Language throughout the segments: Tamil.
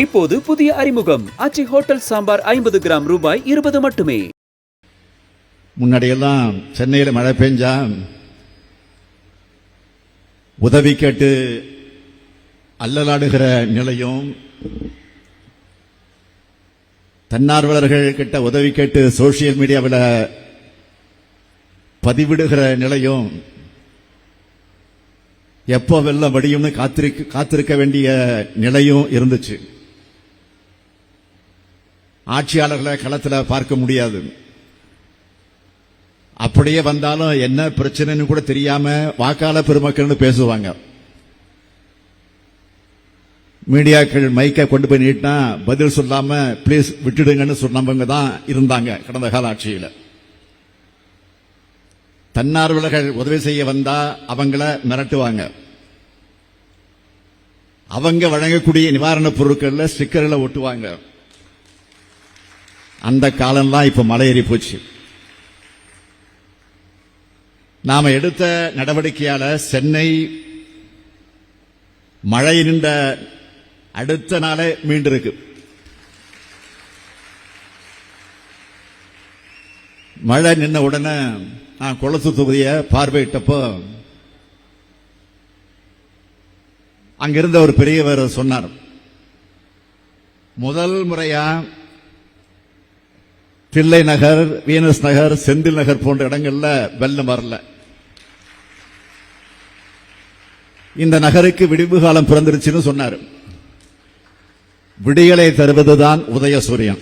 இப்போது புதிய அறிமுகம் ஆச்சி ஹோட்டல் சாம்பார் 50 கிராம் ரூபாய் 20 மட்டுமே. முன்னாடியெல்லாம் சென்னையில் மழை பெஞ்சா உதவி கேட்டு அல்லலாடுகிற நிலையும், தன்னார்வலர்கள் கிட்ட உதவி கேட்டு சோசியல் மீடியாவில் பதிவிடுகிற நிலையும், எப்போ வெள்ளம் வடியும்னு காத்திருக்க வேண்டிய நிலையும் இருந்துச்சு. ஆட்சியாளர்களை களத்தில் பார்க்க முடியாது. அப்படியே வந்தாலும் என்ன பிரச்சனைன்னு கூட தெரியாம வாக்காளர் பெருமக்கள்னு பேசுவாங்க. மீடியாக்கள் மைக்க கொண்டு போய் நீட்டினா பதில் சொல்லாம பிளீஸ் விட்டுடுங்கன்னு சொன்னவங்க தான் இருந்தாங்க கடந்த கால ஆட்சியில். தன்னார்வலர்கள் உதவி செய்ய வந்தா அவங்கள மிரட்டுவாங்க. அவங்க வழங்கக்கூடிய நிவாரணப் பொருட்கள்ல ஸ்டிக்கர்ல ஒட்டுவாங்க. அந்த காலம்லாம் இப்ப மலையேறி போச்சு. நாம எடுத்த நடவடிக்கையால சென்னை மழை நின்ற அடுத்த நாளே மீண்டிருக்கு. மழை நின்ன உடனே நான் கொளத்தூர் தொகுதியை பார்வையிட்டப்போ அங்கிருந்த ஒரு பெரியவர் சொன்னார், முதல் முறையா தில்லை நகர், வீனஸ் நகர், செந்தில் நகர் போன்ற இடங்கள்ல வெள்ளம் வரல. இந்த நகருக்கு விடிவு காலம் பிறந்துருச்சுன்னு சொன்னார். விடியலை தருவதுதான் உதயசூரியன்.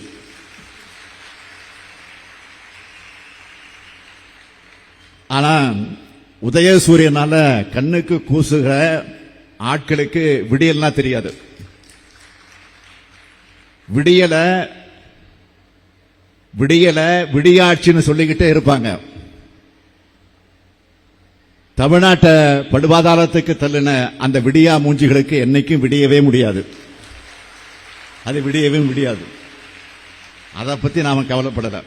ஆனா உதயசூரியனால கண்ணுக்கு கூசுகிற ஆட்களுக்கு விடியல்னா தெரியாது. விடியல விடியாட்சின்னு சொல்லிக்கிட்டே இருப்பாங்க. தமிழ்நாட்டை படுபாதாளத்துக்கு தள்ளின அந்த விடியா மூஞ்சிகளுக்கு என்னைக்கும் விடியவே முடியாது. அது விடியவே முடியாது. அதை பத்தி நாம கவலைப்படல.